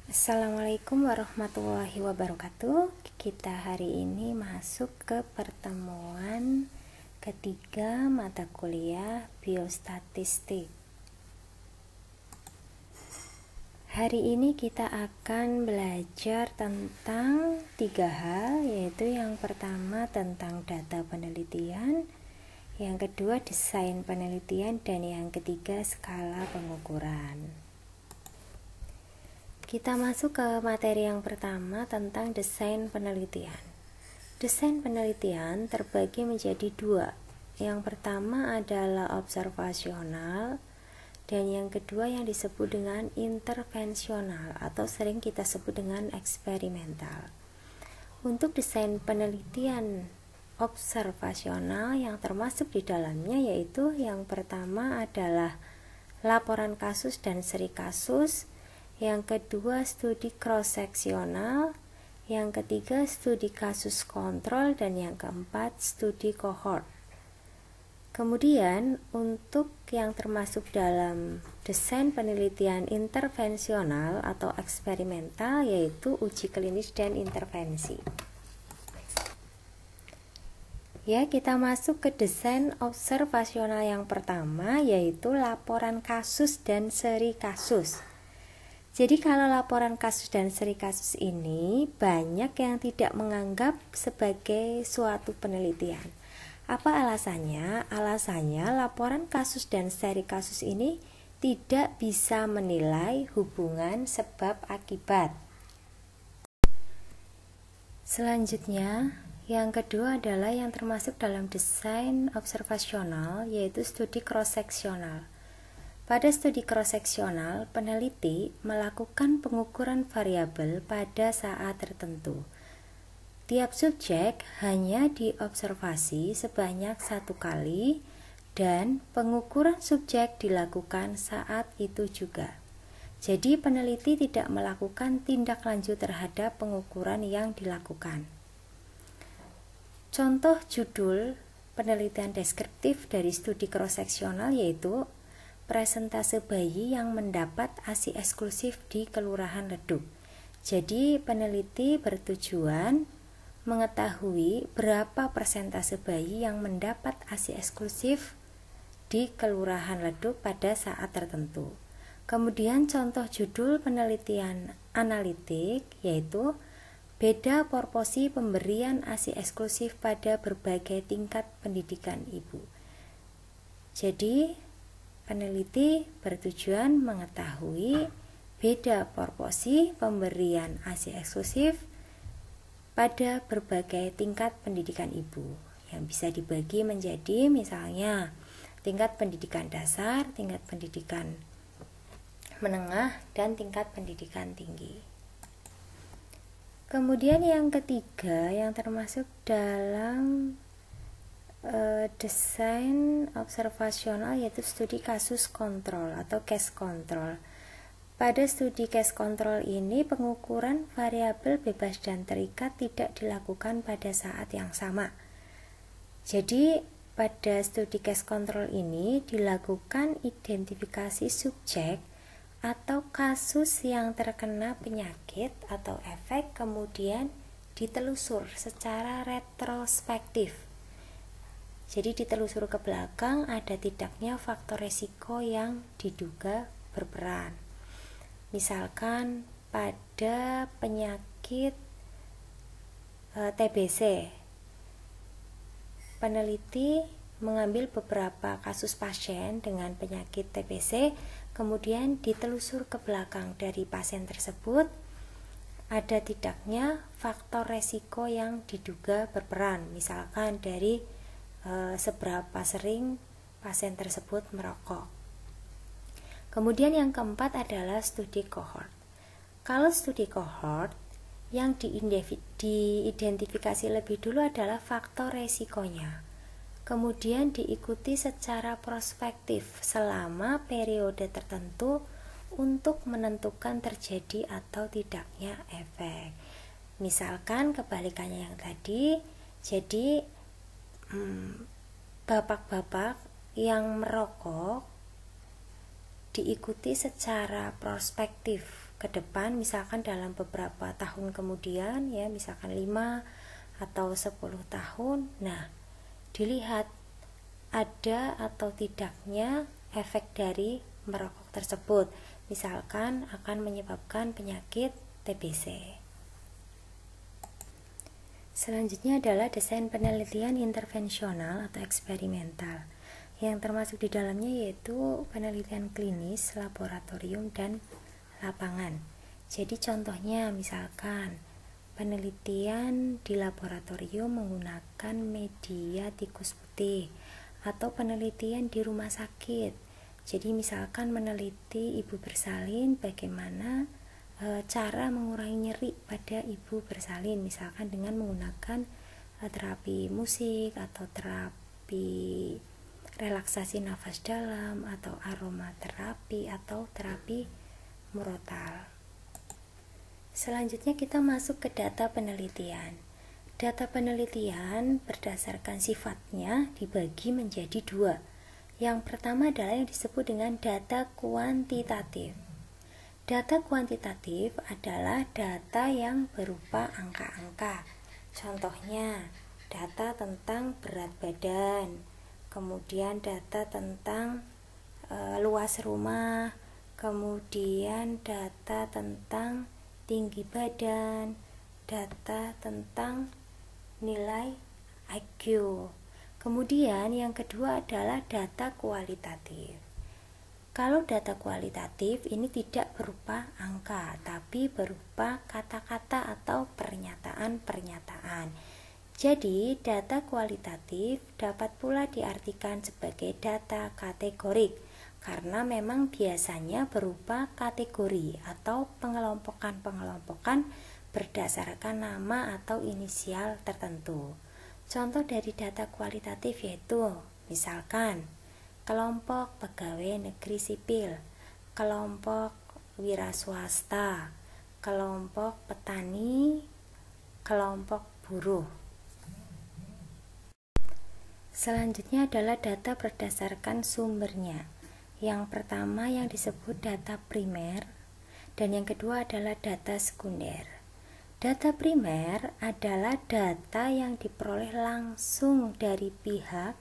Assalamualaikum warahmatullahi wabarakatuh. Kita hari ini masuk ke pertemuan ketiga mata kuliah biostatistik. Hari ini kita akan belajar tentang 3 hal, yaitu yang pertama tentang data penelitian, yang kedua desain penelitian, dan yang ketiga skala pengukuran. Kita masuk ke materi yang pertama tentang desain penelitian. Desain penelitian terbagi menjadi 2. Yang pertama adalah observasional dan yang kedua yang disebut dengan intervensional atau sering kita sebut dengan eksperimental. Untuk desain penelitian observasional yang termasuk di dalamnya yaitu yang pertama adalah laporan kasus dan seri kasus, yang kedua studi cross-seksional, yang ketiga studi kasus kontrol, dan yang keempat studi kohort. Kemudian untuk yang termasuk dalam desain penelitian intervensional atau eksperimental yaitu uji klinis dan intervensi. Ya, kita masuk ke desain observasional yang pertama yaitu laporan kasus dan seri kasus. Jadi kalau laporan kasus dan seri kasus ini banyak yang tidak menganggap sebagai suatu penelitian. Apa alasannya? Alasannya laporan kasus dan seri kasus ini tidak bisa menilai hubungan sebab akibat. Selanjutnya, yang kedua adalah yang termasuk dalam desain observasional yaitu studi cross-seksional. Pada studi cross-seksional, peneliti melakukan pengukuran variabel pada saat tertentu. Tiap subjek hanya diobservasi sebanyak 1 kali dan pengukuran subjek dilakukan saat itu juga. Jadi peneliti tidak melakukan tindak lanjut terhadap pengukuran yang dilakukan. Contoh judul penelitian deskriptif dari studi cross-seksional yaitu presentase bayi yang mendapat ASI eksklusif di Kelurahan Leduk. Jadi peneliti bertujuan mengetahui berapa persentase bayi yang mendapat ASI eksklusif di Kelurahan Leduk pada saat tertentu. Kemudian contoh judul penelitian analitik yaitu beda proporsi pemberian ASI eksklusif pada berbagai tingkat pendidikan ibu. Jadi peneliti bertujuan mengetahui beda proporsi pemberian ASI eksklusif pada berbagai tingkat pendidikan ibu yang bisa dibagi menjadi misalnya tingkat pendidikan dasar, tingkat pendidikan menengah, dan tingkat pendidikan tinggi. Kemudian yang ketiga yang termasuk dalam desain observasional yaitu studi kasus kontrol atau case control. Pada studi case control ini pengukuran variabel bebas dan terikat tidak dilakukan pada saat yang sama. Jadi pada studi case control ini dilakukan identifikasi subjek atau kasus yang terkena penyakit atau efek kemudian ditelusur secara retrospektif. Jadi ditelusur ke belakang ada tidaknya faktor resiko yang diduga berperan. Misalkan pada penyakit TBC, peneliti mengambil beberapa kasus pasien dengan penyakit TBC, kemudian ditelusur ke belakang dari pasien tersebut ada tidaknya faktor resiko yang diduga berperan. Misalkan dari seberapa sering pasien tersebut merokok. Kemudian yang keempat adalah studi kohort. Kalau studi kohort yang diidentifikasi lebih dulu adalah faktor resikonya. Kemudian diikuti secara prospektif selama periode tertentu untuk menentukan terjadi atau tidaknya efek. Misalkan kebalikannya yang tadi, jadi bapak-bapak yang merokok diikuti secara prospektif ke depan, misalkan dalam beberapa tahun kemudian ya, misalkan 5 atau 10 tahun. Nah, dilihat ada atau tidaknya efek dari merokok tersebut, misalkan akan menyebabkan penyakit TBC. Selanjutnya adalah desain penelitian intervensional atau eksperimental, yang termasuk di dalamnya yaitu penelitian klinis, laboratorium, dan lapangan. Jadi contohnya misalkan penelitian di laboratorium menggunakan media tikus putih, atau penelitian di rumah sakit. Jadi misalkan meneliti ibu bersalin, bagaimana cara mengurangi nyeri pada ibu bersalin, misalkan dengan menggunakan terapi musik atau terapi relaksasi nafas dalam atau aromaterapi atau terapi murotal. Selanjutnya kita masuk ke data penelitian. Data penelitian berdasarkan sifatnya dibagi menjadi 2. Yang pertama adalah yang disebut dengan data kuantitatif. Data kuantitatif adalah data yang berupa angka-angka. Contohnya, data tentang berat badan, kemudian data tentang luas rumah, kemudian data tentang tinggi badan, data tentang nilai IQ. Kemudian yang kedua adalah data kualitatif. Kalau data kualitatif ini tidak berupa angka, tapi berupa kata-kata atau pernyataan-pernyataan. Jadi, data kualitatif dapat pula diartikan sebagai data kategorik, karena memang biasanya berupa kategori atau pengelompokan-pengelompokan berdasarkan nama atau inisial tertentu. Contoh dari data kualitatif yaitu misalkan kelompok pegawai negeri sipil, kelompok wira swasta, kelompok petani, kelompok buruh. Selanjutnya adalah data berdasarkan sumbernya. Yang pertama yang disebut data primer, dan yang kedua adalah data sekunder. Data primer adalah data yang diperoleh langsung dari pihak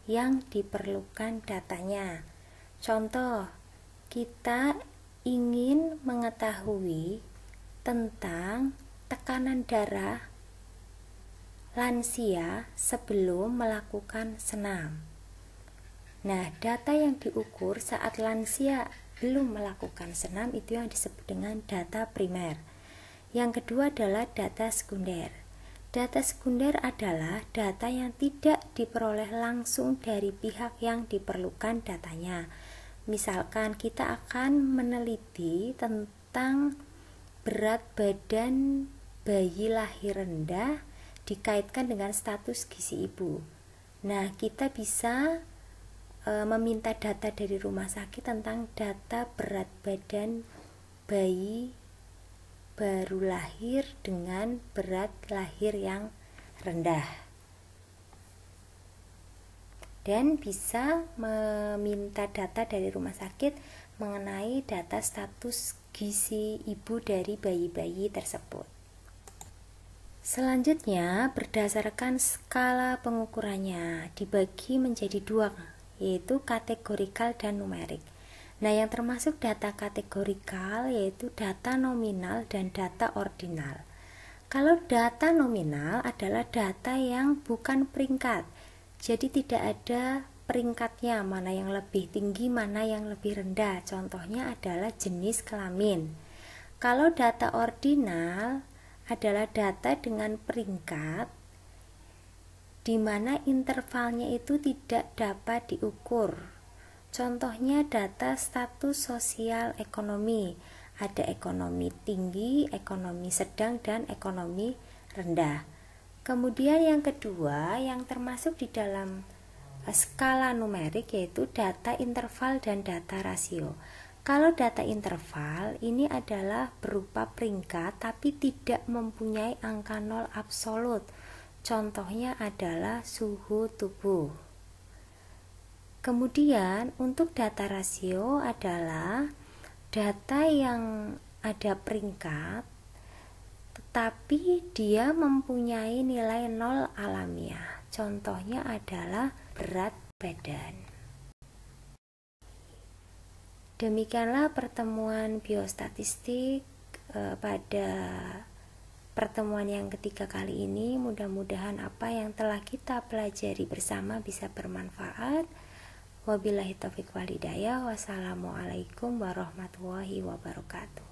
yang diperlukan datanya. Contoh, kita ingin mengetahui tentang tekanan darah lansia sebelum melakukan senam. Nah, data yang diukur saat lansia belum melakukan senam itu yang disebut dengan data primer. Yang kedua adalah data sekunder. Data sekunder adalah data yang tidak diperoleh langsung dari pihak yang diperlukan datanya. Misalkan kita akan meneliti tentang berat badan bayi lahir rendah dikaitkan dengan status gizi ibu. Nah, kita bisa meminta data dari rumah sakit tentang data berat badan bayi baru lahir dengan berat lahir yang rendah, dan bisa meminta data dari rumah sakit mengenai data status gizi ibu dari bayi-bayi tersebut. Selanjutnya, berdasarkan skala pengukurannya dibagi menjadi 2, yaitu kategorikal dan numerik. Nah, yang termasuk data kategorikal yaitu data nominal dan data ordinal. Kalau data nominal adalah data yang bukan peringkat, jadi tidak ada peringkatnya, mana yang lebih tinggi, mana yang lebih rendah. Contohnya adalah jenis kelamin. Kalau data ordinal adalah data dengan peringkat di mana intervalnya itu tidak dapat diukur. Contohnya data status sosial ekonomi. Ada ekonomi tinggi, ekonomi sedang, dan ekonomi rendah. Kemudian yang kedua yang termasuk di dalam skala numerik yaitu data interval dan data rasio. Kalau data interval ini adalah berupa peringkat tapi tidak mempunyai angka 0 absolut. Contohnya adalah suhu tubuh. Kemudian untuk data rasio adalah data yang ada peringkat, tetapi dia mempunyai nilai 0 alamiah. Contohnya adalah berat badan. Demikianlah pertemuan biostatistik pada pertemuan yang ketiga kali ini. Mudah-mudahan apa yang telah kita pelajari bersama bisa bermanfaat. Wabillahi taufiq wal hidayah. Wassalamualaikum warahmatullahi wabarakatuh.